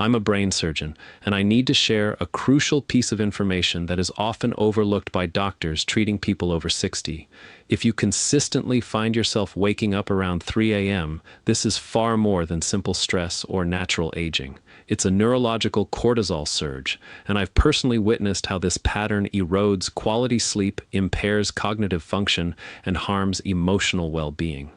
I'm a brain surgeon, and I need to share a crucial piece of information that is often overlooked by doctors treating people over 60. If you consistently find yourself waking up around 3 a.m., this is far more than simple stress or natural aging. It's a neurological cortisol surge, and I've personally witnessed how this pattern erodes quality sleep, impairs cognitive function, and harms emotional well-being.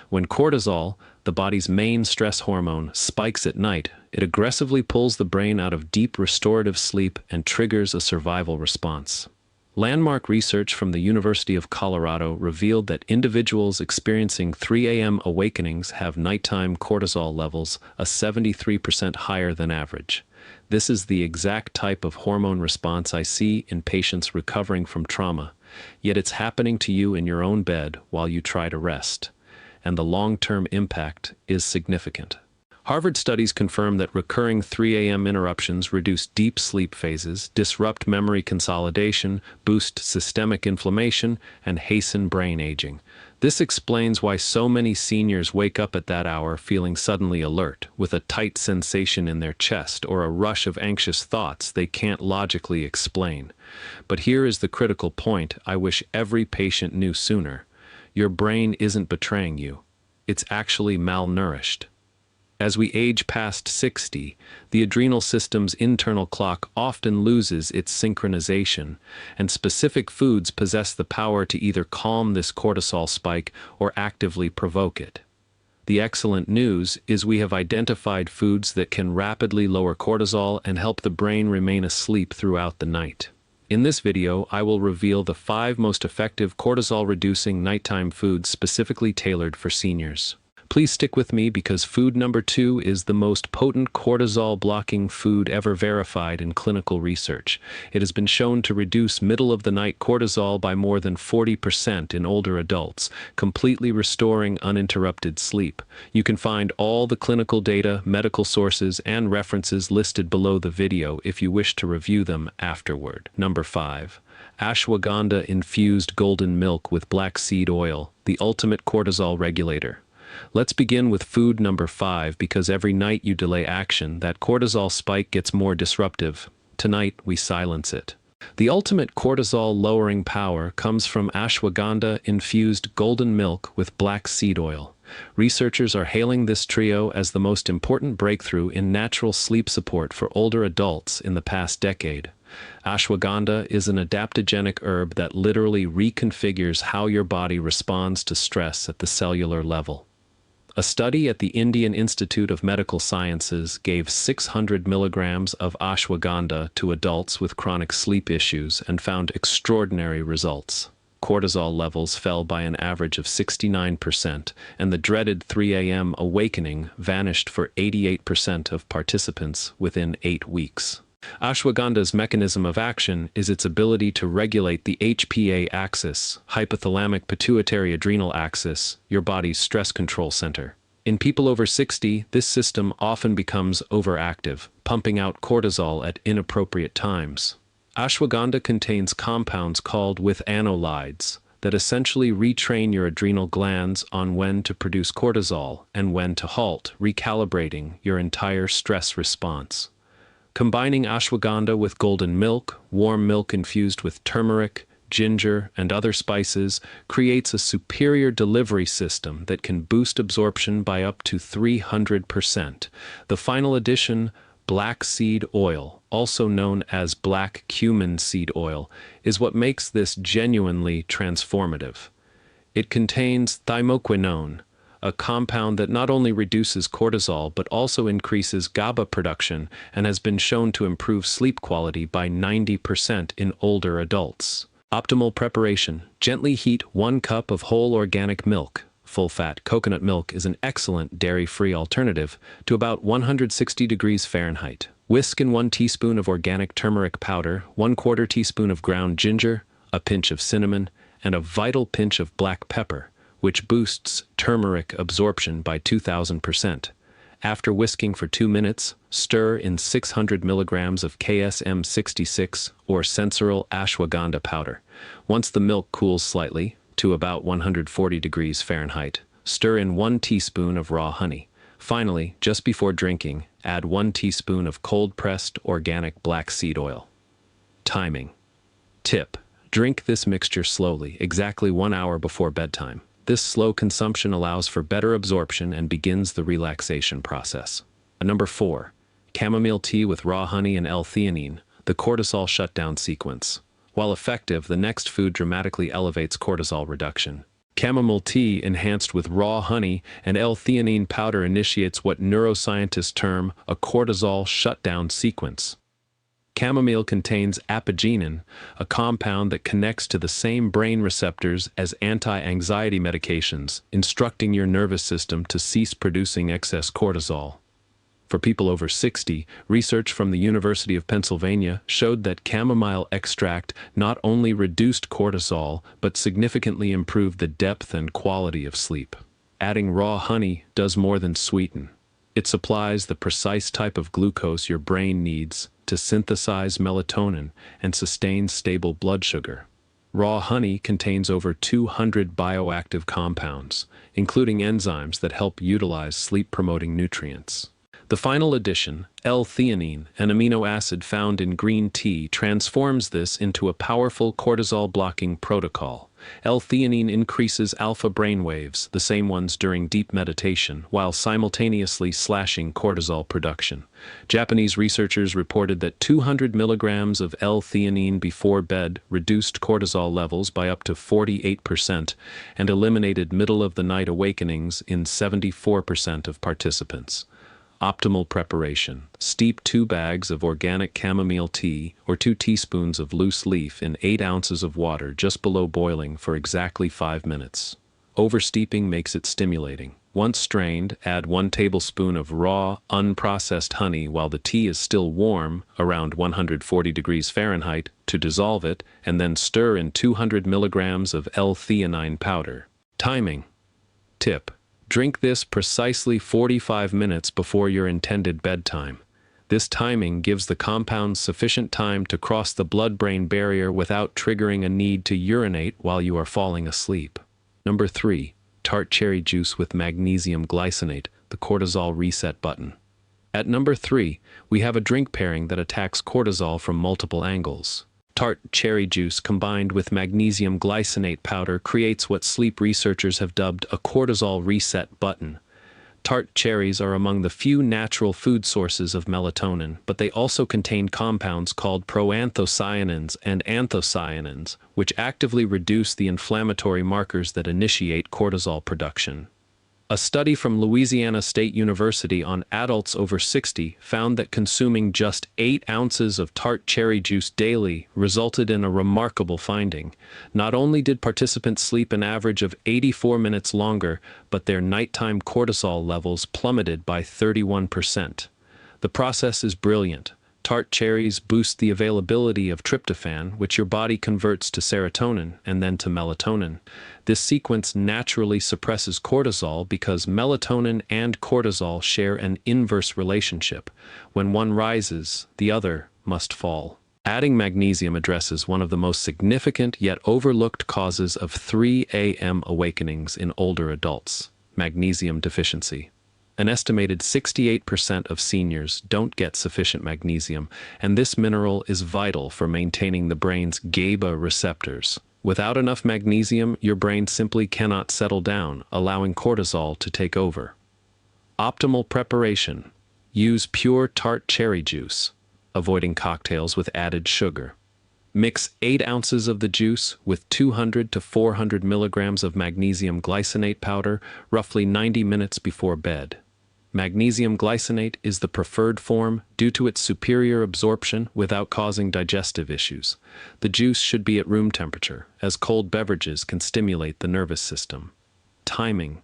When cortisol, the body's main stress hormone, spikes at night, it aggressively pulls the brain out of deep restorative sleep and triggers a survival response. Landmark research from the University of Colorado revealed that individuals experiencing 3 a.m. awakenings have nighttime cortisol levels 73% higher than average. This is the exact type of hormone response I see in patients recovering from trauma, yet it's happening to you in your own bed while you try to rest. And the long-term impact is significant. Harvard studies confirm that recurring 3 a.m. interruptions reduce deep sleep phases, disrupt memory consolidation, boost systemic inflammation, and hasten brain aging. This explains why so many seniors wake up at that hour feeling suddenly alert, with a tight sensation in their chest or a rush of anxious thoughts they can't logically explain. But here is the critical point I wish every patient knew sooner. Your brain isn't betraying you. It's actually malnourished. As we age past 60, the adrenal system's internal clock often loses its synchronization, and specific foods possess the power to either calm this cortisol spike or actively provoke it. The excellent news is we have identified foods that can rapidly lower cortisol and help the brain remain asleep throughout the night. In this video, I will reveal the 5 most effective cortisol-reducing nighttime foods specifically tailored for seniors. Please stick with me because food number 2 is the most potent cortisol-blocking food ever verified in clinical research. It has been shown to reduce middle-of-the-night cortisol by more than 40% in older adults, completely restoring uninterrupted sleep. You can find all the clinical data, medical sources, and references listed below the video if you wish to review them afterward. Number 5. Ashwagandha infused golden milk with black seed oil, the ultimate cortisol regulator. Let's begin with food number 5 because every night you delay action, that cortisol spike gets more disruptive. Tonight, we silence it. The ultimate cortisol-lowering power comes from ashwagandha-infused golden milk with black seed oil. Researchers are hailing this trio as the most important breakthrough in natural sleep support for older adults in the past decade. Ashwagandha is an adaptogenic herb that literally reconfigures how your body responds to stress at the cellular level. A study at the Indian Institute of Medical Sciences gave 600 milligrams of ashwagandha to adults with chronic sleep issues and found extraordinary results. Cortisol levels fell by an average of 69%, and the dreaded 3 a.m. awakening vanished for 88% of participants within 8 weeks. Ashwagandha's mechanism of action is its ability to regulate the HPA axis, hypothalamic pituitary adrenal axis, your body's stress control center. In people over 60, this system often becomes overactive, pumping out cortisol at inappropriate times. Ashwagandha contains compounds called withanolides that essentially retrain your adrenal glands on when to produce cortisol and when to halt, recalibrating your entire stress response. Combining ashwagandha with golden milk, warm milk infused with turmeric, ginger, and other spices creates a superior delivery system that can boost absorption by up to 300%. The final addition, black seed oil, also known as black cumin seed oil, is what makes this genuinely transformative. It contains thymoquinone, a compound that not only reduces cortisol but also increases GABA production and has been shown to improve sleep quality by 90% in older adults. Optimal preparation: gently heat 1 cup of whole organic milk. Full-fat coconut milk is an excellent dairy-free alternative to about 160 degrees Fahrenheit. Whisk in 1 teaspoon of organic turmeric powder, 1/4 teaspoon of ground ginger, a pinch of cinnamon, and a vital pinch of black pepper, which boosts turmeric absorption by 2,000%. After whisking for 2 minutes, stir in 600 milligrams of KSM-66 or sensoril ashwagandha powder. Once the milk cools slightly, to about 140 degrees Fahrenheit, stir in 1 teaspoon of raw honey. Finally, just before drinking, add 1 teaspoon of cold-pressed organic black seed oil. Timing. Tip: drink this mixture slowly, exactly 1 hour before bedtime. This slow consumption allows for better absorption and begins the relaxation process. Number 4. Chamomile tea with raw honey and L-Theanine, the cortisol shutdown sequence. While effective, the next food dramatically elevates cortisol reduction. Chamomile tea enhanced with raw honey and L-Theanine powder initiates what neuroscientists term a cortisol shutdown sequence. Chamomile contains apigenin, a compound that connects to the same brain receptors as anti-anxiety medications, instructing your nervous system to cease producing excess cortisol. For people over 60, research from the University of Pennsylvania showed that chamomile extract not only reduced cortisol, but significantly improved the depth and quality of sleep. Adding raw honey does more than sweeten. It supplies the precise type of glucose your brain needs to synthesize melatonin and sustain stable blood sugar. Raw honey contains over 200 bioactive compounds, including enzymes that help utilize sleep-promoting nutrients. The final addition, L-Theanine, an amino acid found in green tea, transforms this into a powerful cortisol-blocking protocol. L-Theanine increases alpha brainwaves, the same ones during deep meditation, while simultaneously slashing cortisol production. Japanese researchers reported that 200 milligrams of L-Theanine before bed reduced cortisol levels by up to 48% and eliminated middle-of-the-night awakenings in 74% of participants. Optimal preparation. Steep 2 bags of organic chamomile tea or 2 teaspoons of loose leaf in 8 ounces of water just below boiling for exactly 5 minutes. Oversteeping makes it stimulating. Once strained, add 1 tablespoon of raw, unprocessed honey while the tea is still warm, around 140 degrees Fahrenheit, to dissolve it, and then stir in 200 milligrams of L-theanine powder. Timing. Tip: drink this precisely 45 minutes before your intended bedtime. This timing gives the compounds sufficient time to cross the blood-brain barrier without triggering a need to urinate while you are falling asleep. Number 3. Tart cherry juice with magnesium glycinate, the cortisol reset button. At number 3, we have a drink pairing that attacks cortisol from multiple angles. Tart cherry juice combined with magnesium glycinate powder creates what sleep researchers have dubbed a cortisol reset button. Tart cherries are among the few natural food sources of melatonin, but they also contain compounds called proanthocyanins and anthocyanins, which actively reduce the inflammatory markers that initiate cortisol production. A study from Louisiana State University on adults over 60 found that consuming just 8 ounces of tart cherry juice daily resulted in a remarkable finding. Not only did participants sleep an average of 84 minutes longer, but their nighttime cortisol levels plummeted by 31%. The process is brilliant. Tart cherries boost the availability of tryptophan, which your body converts to serotonin and then to melatonin. This sequence naturally suppresses cortisol because melatonin and cortisol share an inverse relationship. When one rises, the other must fall. Adding magnesium addresses one of the most significant yet overlooked causes of 3 a.m. awakenings in older adults: magnesium deficiency. An estimated 68% of seniors don't get sufficient magnesium, and this mineral is vital for maintaining the brain's GABA receptors. Without enough magnesium, your brain simply cannot settle down, allowing cortisol to take over. Optimal preparation. Use pure tart cherry juice, avoiding cocktails with added sugar. Mix 8 ounces of the juice with 200 to 400 milligrams of magnesium glycinate powder roughly 90 minutes before bed. Magnesium glycinate is the preferred form due to its superior absorption without causing digestive issues. The juice should be at room temperature, as cold beverages can stimulate the nervous system. Timing.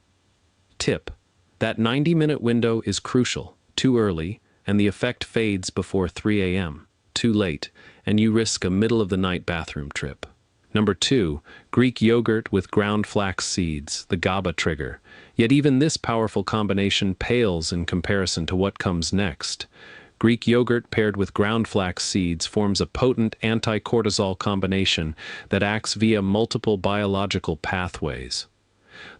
Tip: that 90-minute window is crucial. Too early, and the effect fades before 3 a.m. Too late, and you risk a middle-of-the-night bathroom trip. Number 2, Greek yogurt with ground flax seeds, the GABA trigger. Yet even this powerful combination pales in comparison to what comes next. Greek yogurt paired with ground flax seeds forms a potent anti-cortisol combination that acts via multiple biological pathways.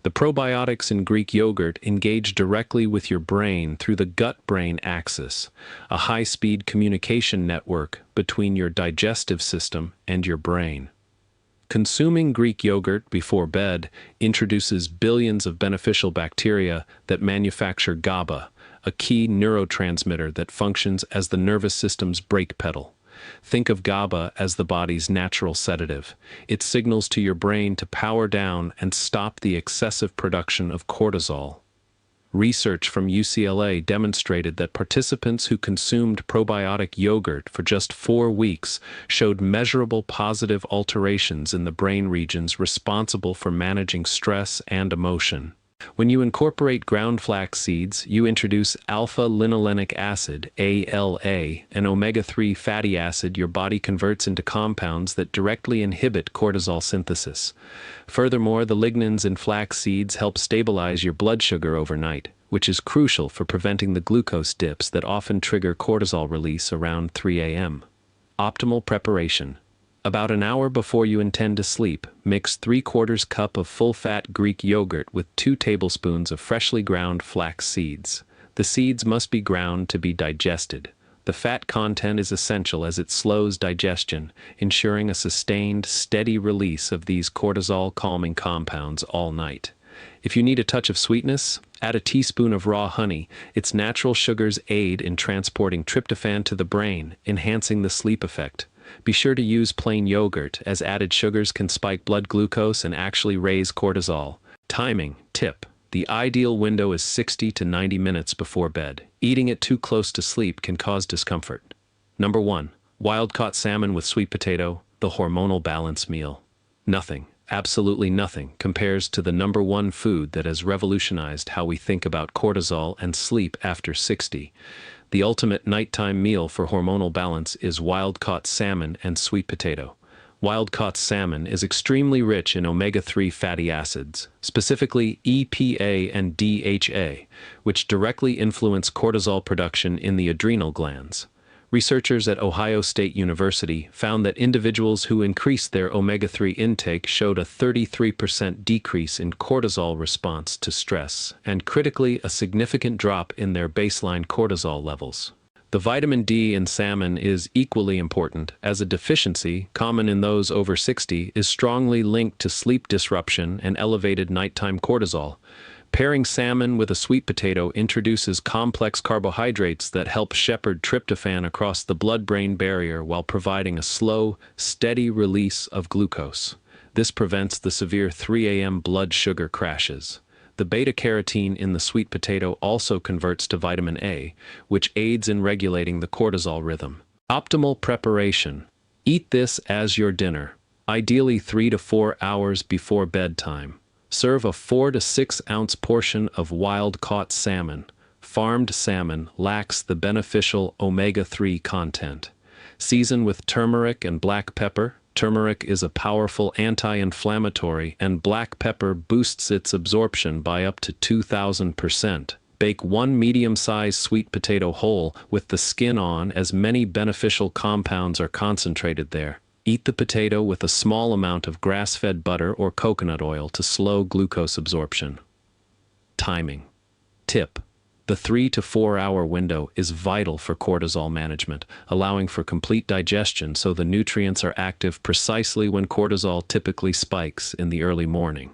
The probiotics in Greek yogurt engage directly with your brain through the gut-brain axis, a high-speed communication network between your digestive system and your brain. Consuming Greek yogurt before bed introduces billions of beneficial bacteria that manufacture GABA, a key neurotransmitter that functions as the nervous system's brake pedal. Think of GABA as the body's natural sedative. It signals to your brain to power down and stop the excessive production of cortisol. Research from UCLA demonstrated that participants who consumed probiotic yogurt for just 4 weeks showed measurable positive alterations in the brain regions responsible for managing stress and emotion. When you incorporate ground flax seeds, you introduce alpha-linolenic acid, ALA, an omega-3 fatty acid your body converts into compounds that directly inhibit cortisol synthesis. Furthermore, the lignans in flax seeds help stabilize your blood sugar overnight, which is crucial for preventing the glucose dips that often trigger cortisol release around 3 a.m. Optimal preparation. About an hour before you intend to sleep, mix 3/4 cup of full-fat Greek yogurt with 2 tablespoons of freshly ground flax seeds. The seeds must be ground to be digested. The fat content is essential as it slows digestion, ensuring a sustained, steady release of these cortisol-calming compounds all night. If you need a touch of sweetness, add a teaspoon of raw honey. Its natural sugars aid in transporting tryptophan to the brain, enhancing the sleep effect. Be sure to use plain yogurt, as added sugars can spike blood glucose and actually raise cortisol. Timing. Tip. The ideal window is 60 to 90 minutes before bed. Eating it too close to sleep can cause discomfort. Number 1. Wild-caught salmon with sweet potato, the hormonal balance meal. Nothing, absolutely nothing, compares to the number 1 food that has revolutionized how we think about cortisol and sleep after 60. The ultimate nighttime meal for hormonal balance is wild-caught salmon and sweet potato. Wild-caught salmon is extremely rich in omega-3 fatty acids, specifically EPA and DHA, which directly influence cortisol production in the adrenal glands. Researchers at Ohio State University found that individuals who increased their omega-3 intake showed a 33% decrease in cortisol response to stress, and critically, a significant drop in their baseline cortisol levels. The vitamin D in salmon is equally important, as a deficiency, common in those over 60, is strongly linked to sleep disruption and elevated nighttime cortisol. Pairing salmon with a sweet potato introduces complex carbohydrates that help shepherd tryptophan across the blood-brain barrier while providing a slow, steady release of glucose. This prevents the severe 3 a.m. blood sugar crashes. The beta-carotene in the sweet potato also converts to vitamin A, which aids in regulating the cortisol rhythm. Optimal preparation. Eat this as your dinner, ideally 3 to 4 hours before bedtime. Serve a 4 to 6 ounce portion of wild-caught salmon. Farmed salmon lacks the beneficial omega-3 content. Season with turmeric and black pepper. Turmeric is a powerful anti-inflammatory, and black pepper boosts its absorption by up to 2,000%. Bake 1 medium-sized sweet potato whole with the skin on, as many beneficial compounds are concentrated there. Eat the potato with a small amount of grass-fed butter or coconut oil to slow glucose absorption. Timing. Tip. The 3 to 4 hour window is vital for cortisol management, allowing for complete digestion so the nutrients are active precisely when cortisol typically spikes in the early morning.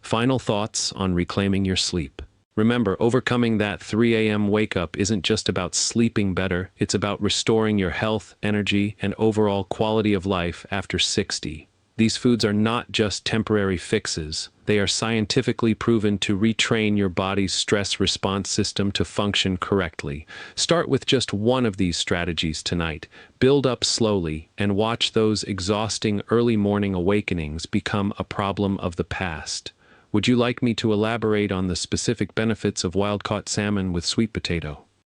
Final thoughts on reclaiming your sleep. Remember, overcoming that 3 a.m. wake-up isn't just about sleeping better, it's about restoring your health, energy, and overall quality of life after 60. These foods are not just temporary fixes, they are scientifically proven to retrain your body's stress response system to function correctly. Start with just one of these strategies tonight, build up slowly, and watch those exhausting early morning awakenings become a problem of the past. Would you like me to elaborate on the specific benefits of wild-caught salmon with sweet potato?